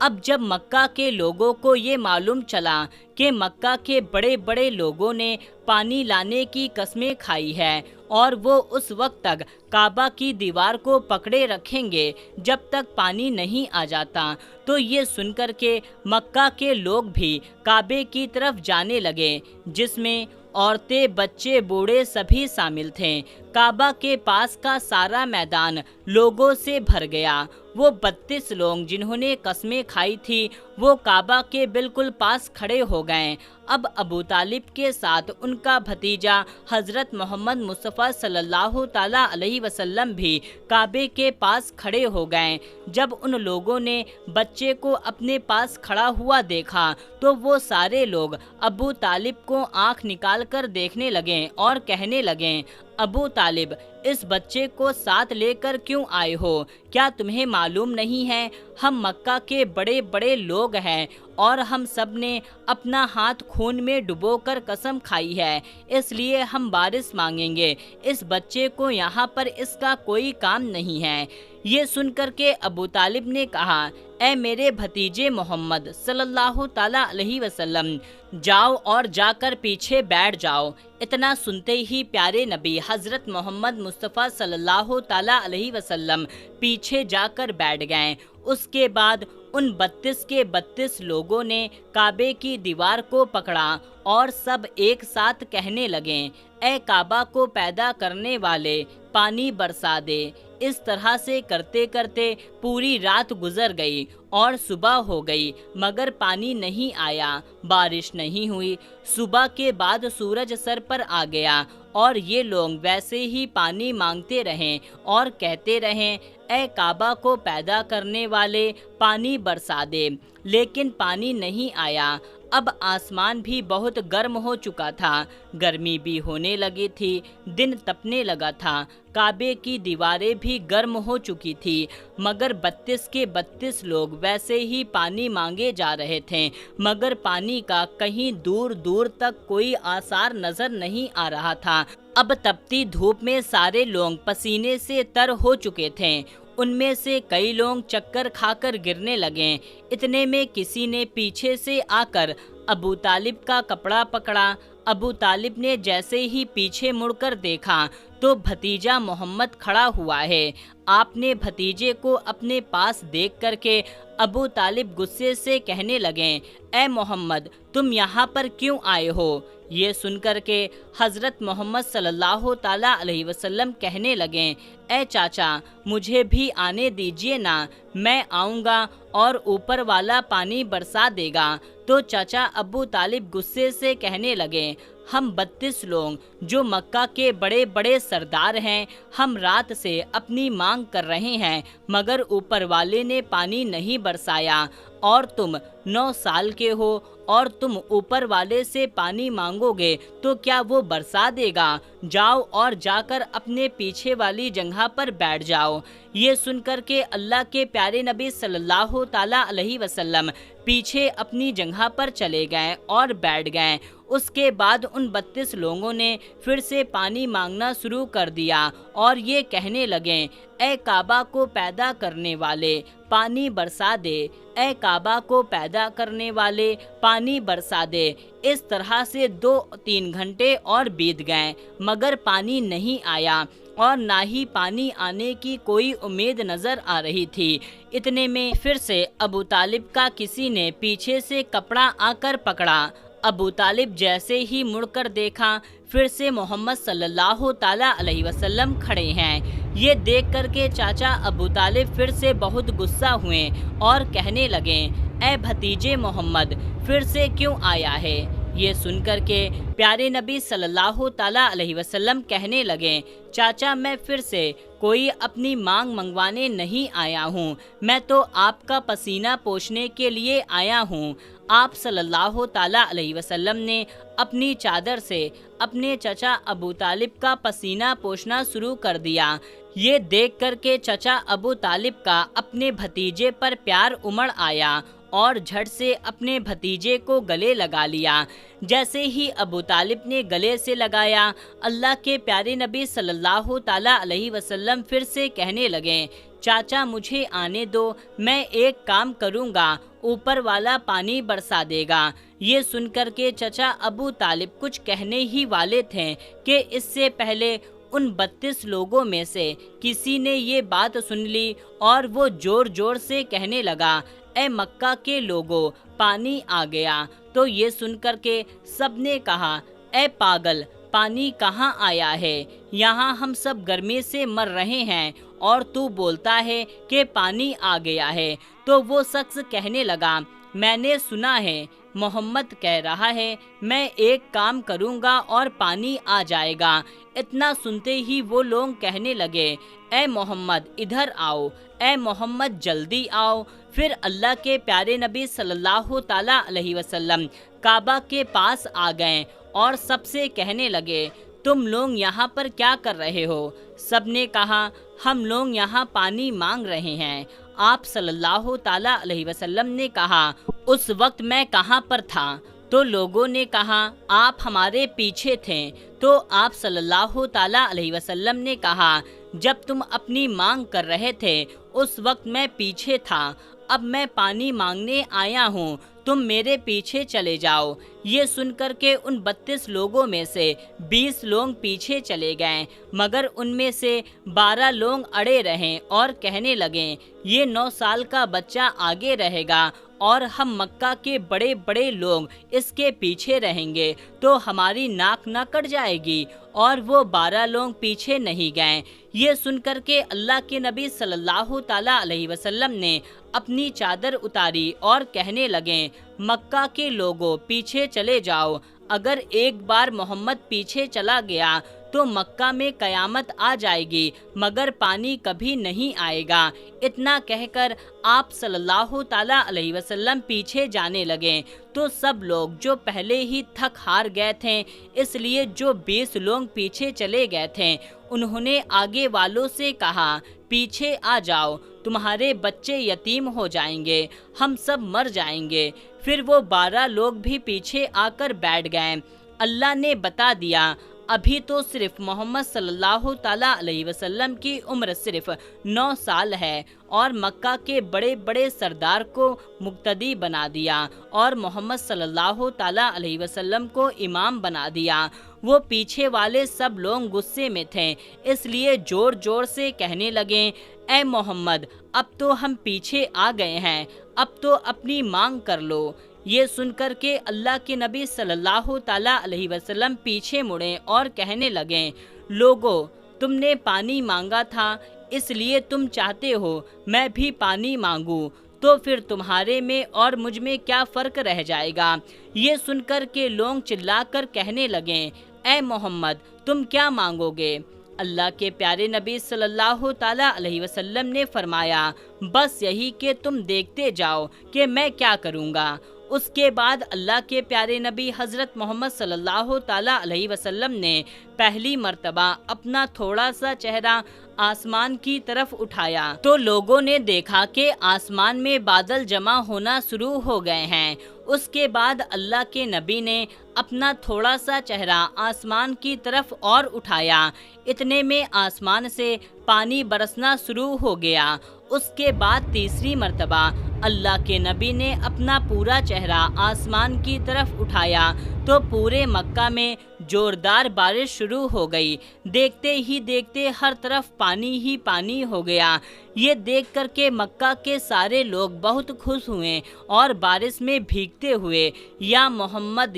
اب جب مکہ کے لوگوں کو یہ معلوم چلا کہ مکہ کے بڑے بڑے لوگوں نے پانی لانے کی قسمیں کھائی ہے اور وہ اس وقت تک کعبہ کی دیوار کو پکڑے رکھیں گے جب تک پانی نہیں آ جاتا، تو یہ سن کر کے مکہ کے لوگ بھی کعبے کی طرف جانے لگے، جس میں عورتیں، بچے، بوڑھے سبھی شامل تھے۔ کعبہ کے پاس کا سارا میدان لوگوں سے بھر گیا۔ وہ 32 لوگ جنہوں نے قسمیں کھائی تھی وہ کعبہ کے بالکل پاس کھڑے ہو گئے۔ اب ابو طالب کے ساتھ ان کا بھتیجا حضرت محمد مصطفیٰ صلی اللہ تعالیٰ علیہ وسلم بھی کعبے کے پاس کھڑے ہو گئے۔ جب ان لوگوں نے بچے کو اپنے پاس کھڑا ہوا دیکھا تو وہ سارے لوگ ابو طالب کو آنکھ نکال کر دیکھنے لگے اور کہنے لگے، ابو طالب، اس بچے کو ساتھ لے کر کیوں آئے ہو؟ کیا تمہیں معلوم نہیں ہے ہم مکہ کے بڑے بڑے لوگ ہیں اور ہم سب نے اپنا ہاتھ خون میں ڈبو کر قسم کھائی ہے، اس لیے ہم بارش مانگیں گے، اس بچے کو یہاں پر اس کا کوئی کام نہیں ہے۔ یہ سن کر کے ابو طالب نے کہا، اے میرے بھتیجے محمد صلی اللہ تعالیٰ علیہ وسلم، جاؤ اور جا کر پیچھے بیٹھ جاؤ۔ اتنا سنتے ہی پیارے نبی حضرت محمد مصطفیٰ صلی اللہ تعالیٰ علیہ وسلم پیچھے جا کر بیٹھ گئے۔ اس کے بعد ان 32 کے 32 لوگوں نے کعبے کی دیوار کو پکڑا اور سب ایک ساتھ کہنے لگے، اے کعبہ کو پیدا کرنے والے، پانی برسا دے۔ اس طرح سے کرتے کرتے پوری رات گزر گئی اور صبح ہو گئی مگر پانی نہیں آیا، بارش نہیں ہوئی۔ صبح کے بعد سورج سر پر آ گیا اور یہ لوگ ویسے ہی پانی مانگتے رہیں اور کہتے رہیں، اے کعبہ کو پیدا کرنے والے، پانی برسا دے، لیکن پانی نہیں آیا۔ اب آسمان بھی بہت گرم ہو چکا تھا، گرمی بھی ہونے لگی تھی، دن تپنے لگا تھا، کعبے کی دیواریں بھی گرم ہو چکی تھی، مگر 32 کے 32 لوگ ویسے ہی پانی مانگے جا رہے تھے، مگر پانی کا کہیں دور دور تک کوئی آثار نظر نہیں آ رہا تھا۔ اب تپتی دھوپ میں سارے لوگ پسینے سے تر ہو چکے تھے، ان میں سے کئی لوگ چکر کھا کر گرنے لگے۔ اتنے میں کسی نے پیچھے سے آ کر ابو طالب کا کپڑا پکڑا۔ ابو طالب نے جیسے ہی پیچھے مڑ کر دیکھا تو بھتیجا محمد کھڑا ہوا ہے۔ آپ نے بھتیجے کو اپنے پاس دیکھ کر کے ابو طالب غصے سے کہنے لگے، اے محمد، تم یہاں پر کیوں آئے ہو؟ یہ سن کر کے حضرت محمد صلی اللہ تعالیٰ علیہ وسلم کہنے لگے، اے چاچا، مجھے بھی آنے دیجیے نا، میں آؤں گا اور اوپر والا پانی برسا دے گا۔ تو چاچا ابو طالب غصے سے کہنے لگے، ہم 32 لوگ جو مکہ کے بڑے بڑے سردار ہیں، ہم رات سے اپنی مانگ کر رہے ہیں مگر اوپر والے نے پانی نہیں برسایا، اور تم 9 سال کے ہو اور تم اوپر والے سے پانی مانگو گے تو کیا وہ برسا دے گا؟ جاؤ اور جا کر اپنے پیچھے والی جگہ پر بیٹھ جاؤ۔ یہ سن کر کے اللہ کے پیارے نبی صلی اللہ تعالیٰ علیہ وسلم پیچھے اپنی جگہ پر چلے گئے اور بیٹھ گئے۔ اس کے بعد ان 32 لوگوں نے پھر سے پانی مانگنا شروع کر دیا اور یہ کہنے لگے، اے کعبہ کو پیدا کرنے والے، پانی برسا دے، اے کعبہ کو پیدا کرنے والے، پانی برسا دے۔ اس طرح سے 2-3 گھنٹے اور بیت گئے مگر پانی نہیں آیا اور نہ ہی پانی آنے کی کوئی امید نظر آ رہی تھی۔ اتنے میں پھر سے ابو طالب کا کسی نے پیچھے سے کپڑا آ کر پکڑا۔ ابو طالب جیسے ہی مڑ کر دیکھا پھر سے محمد صلی اللہ تعالیٰ علیہ وسلم کھڑے ہیں۔ یہ دیکھ کر کے چاچا ابو طالب پھر سے بہت غصہ ہوئے اور کہنے لگے، اے بھتیجے محمد، پھر سے کیوں آیا ہے؟ یہ سن کر کے پیارے نبی صلی اللہ تعالیٰ علیہ وسلم کہنے لگے، چاچا میں پھر سے کوئی اپنی مانگ منگوانے نہیں آیا ہوں، میں تو آپ کا پسینہ پوچھنے کے لیے آیا ہوں۔ آپ صلی اللہ تعالیٰ علیہ وسلم نے اپنی چادر سے اپنے چچا ابو طالب کا پسینہ پوچھنا شروع کر دیا۔ یہ دیکھ کر کے چچا ابو طالب کا اپنے بھتیجے پر پیار امڑ آیا اور جھٹ سے اپنے بھتیجے کو گلے لگا لیا۔ جیسے ہی ابو طالب نے گلے سے لگایا، اللہ کے پیارے نبی صلی اللہ تعالیٰ علیہ وسلم پھر سے کہنے لگے، چاچا مجھے آنے دو، میں ایک کام کروں گا اوپر والا پانی برسا دے گا۔ یہ سن کر کے چچا ابو طالب کچھ کہنے ہی والے تھے کہ اس سے پہلے ان 32 لوگوں میں سے کسی نے یہ بات سن لی اور وہ زور زور سے کہنے لگا، اے مکہ کے لوگوں، پانی آ گیا۔ تو یہ سن کر کے سب نے کہا، اے پاگل، پانی کہاں آیا ہے؟ یہاں ہم سب گرمی سے مر رہے ہیں اور تو بولتا ہے کہ پانی آ گیا ہے۔ تو وہ شخص کہنے لگا، میں نے سنا ہے، محمد کہہ رہا ہے میں ایک کام کروں گا اور پانی آ جائے گا۔ اتنا سنتے ہی وہ لوگ کہنے لگے، اے محمد ادھر آؤ، اے محمد جلدی آؤ۔ پھر اللہ کے پیارے نبی صلی اللہ تعالیٰ علیہ وسلم کعبہ کے پاس آ گئے اور سب سے کہنے لگے، تم لوگ یہاں پر کیا کر رہے ہو؟ سب نے کہا، ہم لوگ یہاں پانی مانگ رہے ہیں۔ آپ صلی اللہ تعالیٰ علیہ وسلم نے کہا، اس وقت میں کہاں پر تھا؟ تو لوگوں نے کہا، آپ ہمارے پیچھے تھے۔ تو آپ صلی اللہ تعالیٰ علیہ وسلم نے کہا، جب تم اپنی مانگ کر رہے تھے اس وقت میں پیچھے تھا، اب میں پانی مانگنے آیا ہوں، تم میرے پیچھے چلے جاؤ۔ یہ سن کر کے ان 32 لوگوں میں سے 20 لوگ پیچھے چلے گئے، مگر ان میں سے 12 لوگ اڑے رہے اور کہنے لگے، یہ 9 سال کا بچہ آگے رہے گا اور ہم مکہ کے بڑے بڑے لوگ اس کے پیچھے رہیں گے تو ہماری ناک نہ کٹ جائے گی۔ اور وہ 12 لوگ پیچھے نہیں گئے۔ یہ سن کر کے اللہ کے نبی صلی اللہ تعالیٰ علیہ وسلم نے اپنی چادر اتاری اور کہنے لگے، مکہ کے لوگوں پیچھے چلے جاؤ۔ اگر ایک بار محمد پیچھے چلا گیا تو مکہ میں قیامت آ جائے گی، مگر پانی کبھی نہیں آئے گا۔ اتنا کہہ کر آپ صلی اللہ تعالیٰ علیہ وسلم پیچھے جانے لگے تو سب لوگ جو پہلے ہی تھک ہار گئے تھے، اس لیے جو 20 لوگ پیچھے چلے گئے تھے انہوں نے آگے والوں سے کہا، پیچھے آ جاؤ، تمہارے بچے یتیم ہو جائیں گے، ہم سب مر جائیں گے۔ پھر وہ 12 لوگ بھی پیچھے آ کر بیٹھ گئے۔ اللہ نے بتا دیا، ابھی تو صرف محمد صلی اللہ تعالیٰ علیہ وسلم کی عمر صرف 9 سال ہے اور مکہ کے بڑے بڑے سردار کو مقتدی بنا دیا اور محمد صلی اللہ تعالیٰ علیہ وسلم کو امام بنا دیا۔ وہ پیچھے والے سب لوگ غصے میں تھے، اس لیے زور زور سے کہنے لگے، اے محمد اب تو ہم پیچھے آ گئے ہیں، اب تو اپنی مانگ کر لو۔ یہ سن کر کے اللہ کے نبی صلی اللہ تعالیٰ علیہ وسلم پیچھے مڑے اور کہنے لگے، لوگو، تم نے پانی مانگا تھا اس لیے تم چاہتے ہو میں بھی پانی مانگوں، تو پھر تمہارے میں اور مجھ میں کیا فرق رہ جائے گا؟ یہ سن کر کے لوگ چلا کر کہنے لگے، اے محمد تم کیا مانگو گے؟ اللہ کے پیارے نبی صلی اللہ تعالیٰ علیہ وسلم نے فرمایا، بس یہی کہ تم دیکھتے جاؤ کہ میں کیا کروں گا۔ اس کے بعد اللہ کے پیارے نبی حضرت محمد صلی اللہ تعالیٰ علیہ وسلم نے پہلی مرتبہ اپنا تھوڑا سا چہرہ آسمان کی طرف اٹھایا تو لوگوں نے دیکھا کہ آسمان میں بادل جمع ہونا شروع ہو گئے ہیں۔ اس کے بعد اللہ کے نبی نے اپنا تھوڑا سا چہرہ آسمان کی طرف اور اٹھایا، اتنے میں آسمان سے پانی برسنا شروع ہو گیا۔ اس کے بعد تیسری مرتبہ اللہ کے نبی نے اپنا پورا چہرہ آسمان کی طرف اٹھایا تو پورے مکہ میں زوردار بارش شروع ہو گئی۔ دیکھتے ہی دیکھتے ہر طرف پانی ہی پانی ہو گیا۔ یہ دیکھ کر کے مکہ کے سارے لوگ بہت خوش ہوئے اور بارش میں بھیگتے ہوئے یا محمد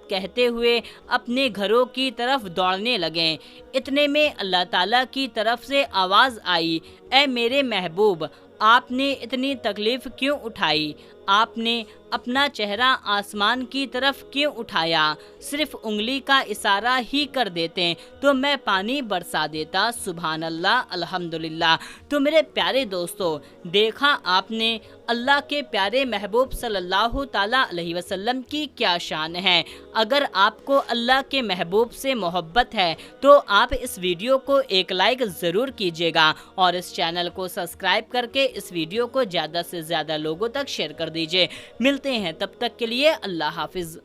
کہتے ہوئے اپنے گھروں کی طرف دوڑنے لگے۔ اتنے میں اللہ تعالیٰ کی طرف سے آواز آئی، اے میرے محبوب، آپ نے اتنی تکلیف کیوں اٹھائی؟ آپ نے اپنا چہرہ آسمان کی طرف کیوں اٹھایا؟ صرف انگلی کا اشارہ ہی کر دیتے تو میں پانی برسا دیتا۔ سبحان اللہ، الحمدللہ۔ تو میرے پیارے دوستو، دیکھا آپ نے اللہ کے پیارے محبوب صلی اللہ تعالیٰ علیہ وسلم کی کیا شان ہے۔ اگر آپ کو اللہ کے محبوب سے محبت ہے تو آپ اس ویڈیو کو ایک لائک ضرور کیجیے گا اور اس چینل کو سبسکرائب کر کے اس ویڈیو کو زیادہ سے زیادہ لوگوں تک شیئر کر دیجیے۔ ملتے ہیں تب تک کے لیے، اللہ حافظ۔